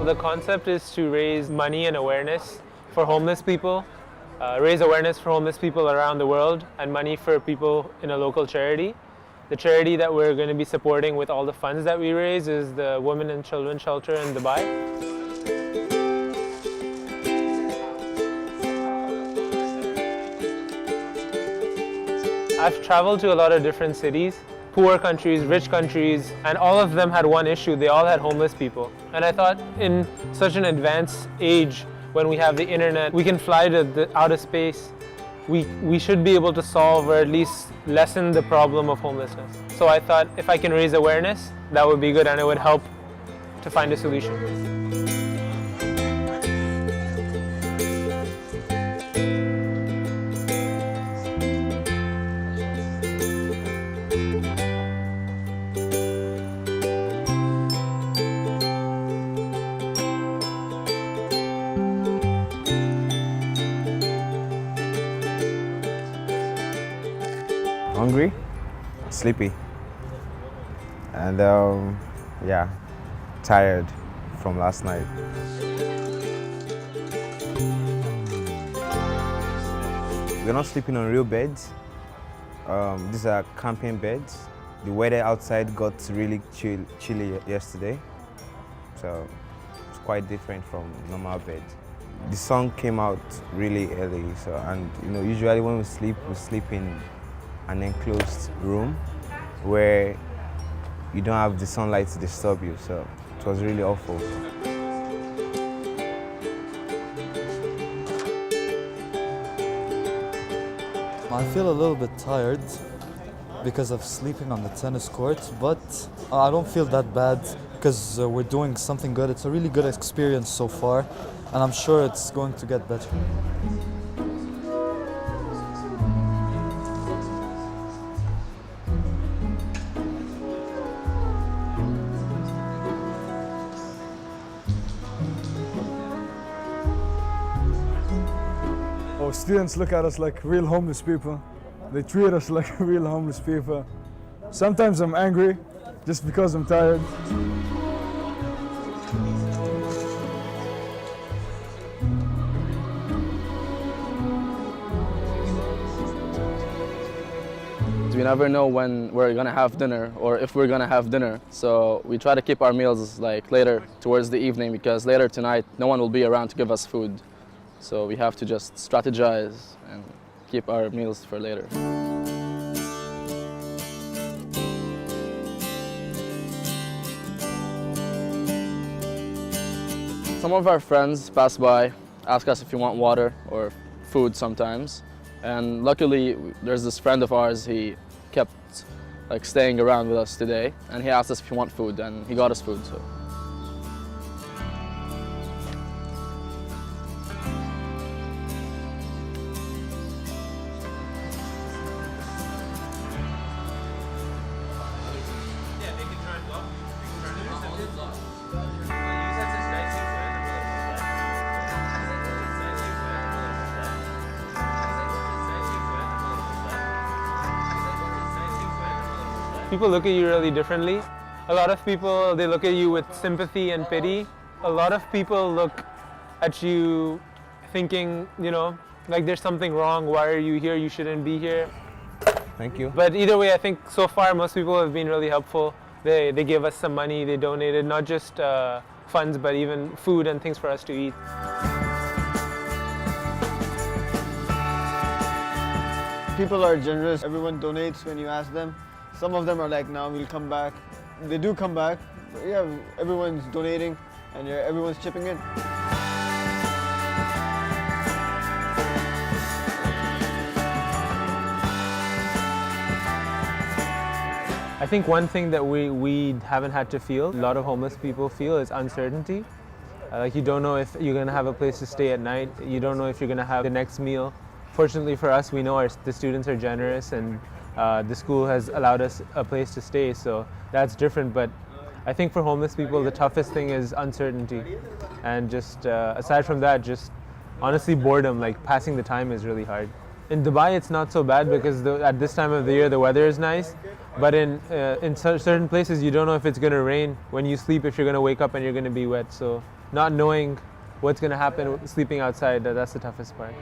The concept is to raise money and awareness for homeless people, raise awareness for homeless people around the world, and money for people in a local charity. The charity that we're going to be supporting with all the funds that we raise is the Women and Children Shelter in Dubai. I've traveled to a lot of different cities, poor countries, rich countries, and all of them had one issue. They all had homeless people. And I thought in such an advanced age, when we have the internet, we can fly to the outer space. We should be able to solve or at least lessen the problem of homelessness. So I thought if I can raise awareness, that would be good and it would help to find a solution. Hungry, sleepy, and yeah, tired from last night. We're not sleeping on real beds. These are camping beds. The weather outside got really chilly yesterday, so it's quite different from normal beds. The sun came out really early, so usually when we sleep in an enclosed room where you don't have the sunlight to disturb you, so it was really awful. I feel a little bit tired because of sleeping on the tennis court, but I don't feel that bad because we're doing something good. It's a really good experience so far, and I'm sure it's going to get better. Our students look at us like real homeless people. They treat us like real homeless people. Sometimes I'm angry just because I'm tired. We never know when we're gonna have dinner or if we're gonna have dinner. So we try to keep our meals like later towards the evening because later tonight no one will be around to give us food. So we have to just strategize and keep our meals for later. Some of our friends pass by, ask us if we want water or food sometimes. And luckily, there's this friend of ours, he kept staying around with us today, and he asked us if we want food, and he got us food. So. People look at you really differently. A lot of people, they look at you with sympathy and pity. A lot of people look at you thinking, like there's something wrong. Why are you here? You shouldn't be here. Thank you. But either way, I think so far most people have been really helpful. They gave us some money, they donated not just funds, but even food and things for us to eat. People are generous. Everyone donates when you ask them. Some of them are like, "No, we'll come back." They do come back. But yeah, everyone's donating and everyone's chipping in. I think one thing that we haven't had to feel, a lot of homeless people feel, is uncertainty. Like you don't know if you're going to have a place to stay at night. You don't know if you're going to have the next meal. Fortunately for us, we know the students are generous and the school has allowed us a place to stay, so that's different. But I think for homeless people, the toughest thing is uncertainty. And just aside from that, just honestly boredom, like passing the time is really hard. In Dubai, it's not so bad because at this time of the year, the weather is nice. But in certain places, you don't know if it's going to rain when you sleep, if you're going to wake up and you're going to be wet. So not knowing what's going to happen sleeping outside, that's the toughest part.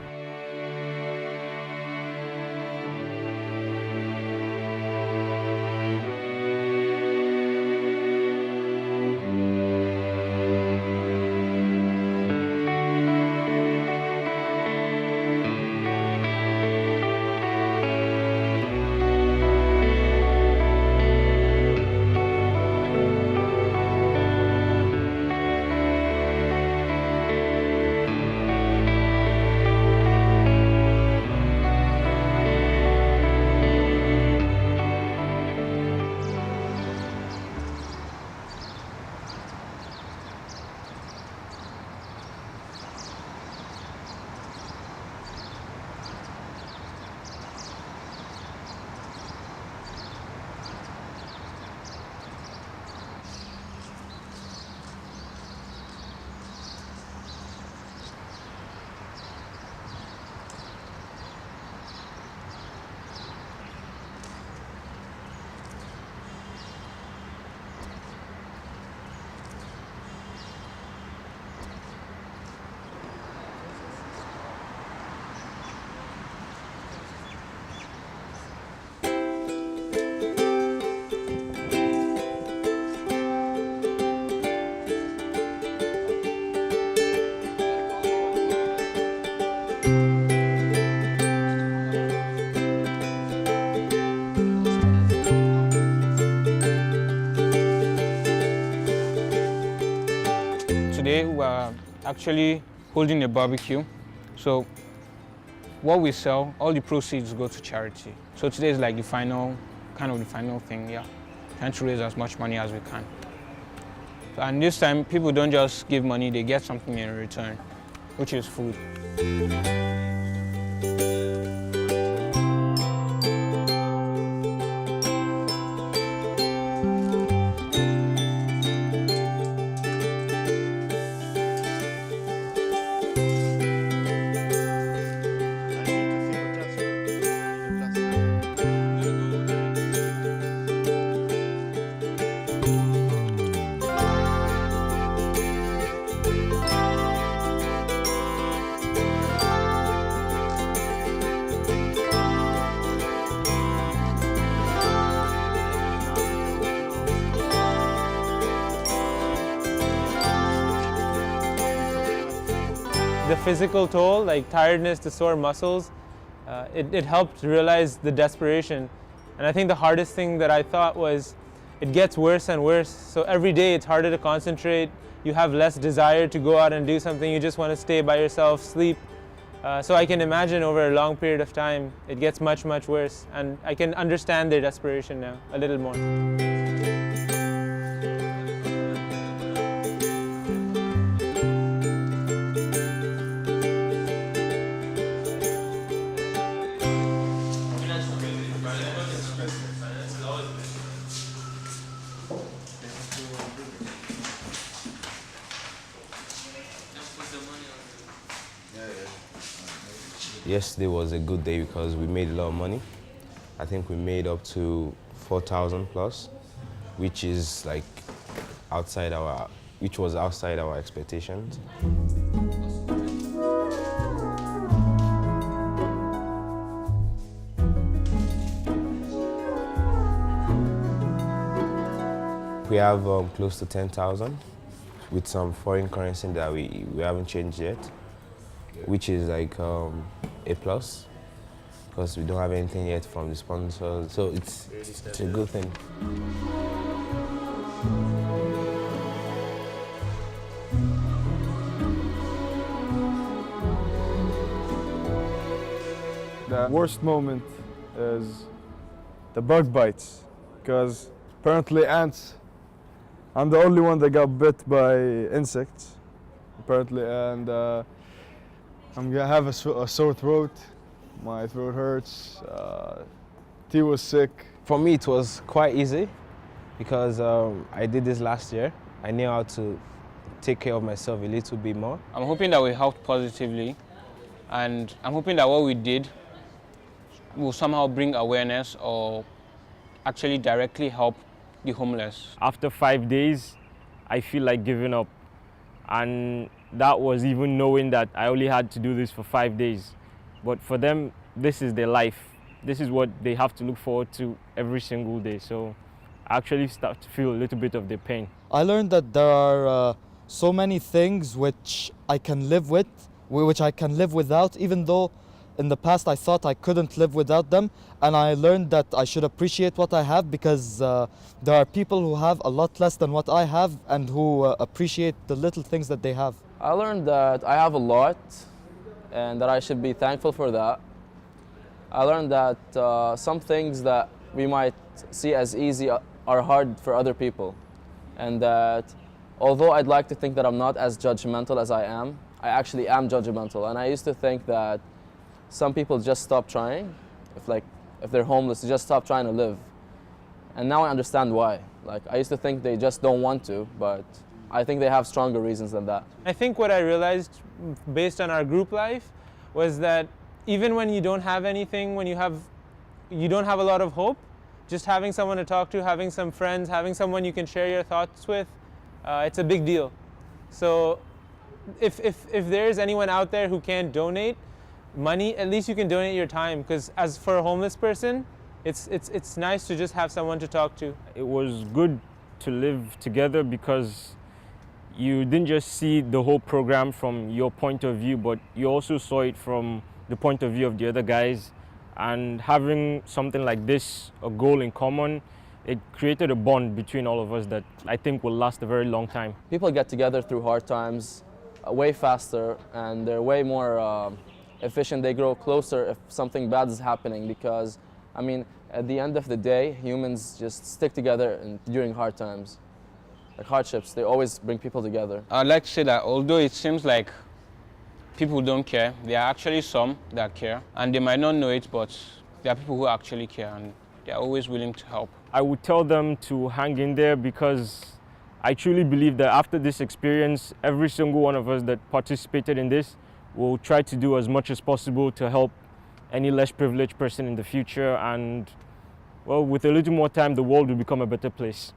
Today we are actually holding a barbecue. So what we sell, all the proceeds go to charity. So today is like the final thing, yeah. Trying to raise as much money as we can. And this time, people don't just give money, they get something in return, which is food. The physical toll, like tiredness, the sore muscles, it helped realize the desperation. And I think the hardest thing that I thought was it gets worse and worse. So every day it's harder to concentrate. You have less desire to go out and do something. You just want to stay by yourself, sleep. So I can imagine over a long period of time, it gets much, much worse. And I can understand their desperation now a little more. Yesterday was a good day because we made a lot of money. I think we made up to 4,000 plus, which is like which was outside our expectations. We have close to 10,000 with some foreign currency that we haven't changed yet, which is like a plus because we don't have anything yet from the sponsors. So it's a good thing. The worst moment is the bug bites, because apparently ants, I'm the only one that got bit by insects, apparently, and I'm gonna have a sore throat. My throat hurts. T was sick. For me, it was quite easy because I did this last year. I knew how to take care of myself a little bit more. I'm hoping that we helped positively, and I'm hoping that what we did will somehow bring awareness or actually directly help the homeless. After 5 days, I feel like giving up. And that was even knowing that I only had to do this for 5 days. But for them, this is their life. This is what they have to look forward to every single day. So I actually start to feel a little bit of the pain. I learned that there are so many things which I can live with, which I can live without, even though in the past I thought I couldn't live without them. And I learned that I should appreciate what I have, because there are people who have a lot less than what I have and who appreciate the little things that they have. I learned that I have a lot and that I should be thankful for that. I learned that some things that we might see as easy are hard for other people, and that although I'd like to think that I'm not as judgmental as I actually am judgmental. And I used to think that some people just stop trying. If they're homeless, they just stop trying to live. And now I understand why. Like, I used to think they just don't want to, but I think they have stronger reasons than that. I think what I realized based on our group life was that even when you don't have anything, when you don't have a lot of hope, just having someone to talk to, having some friends, having someone you can share your thoughts with, it's a big deal. So if there's anyone out there who can't donate money, at least you can donate your time, because as for a homeless person, it's nice to just have someone to talk to. It was good to live together because you didn't just see the whole program from your point of view, but you also saw it from the point of view of the other guys. And having something like this, a goal in common, it created a bond between all of us that I think will last a very long time. People get together through hard times way faster, and they're way more efficient. They grow closer if something bad is happening, because, I mean, at the end of the day, humans just stick together during hard times. Like hardships, they always bring people together. I'd like to say that although it seems like people don't care, there are actually some that care, and they might not know it, but there are people who actually care, and they're always willing to help. I would tell them to hang in there, because I truly believe that after this experience, every single one of us that participated in this will try to do as much as possible to help any less privileged person in the future. And, well, with a little more time, the world will become a better place.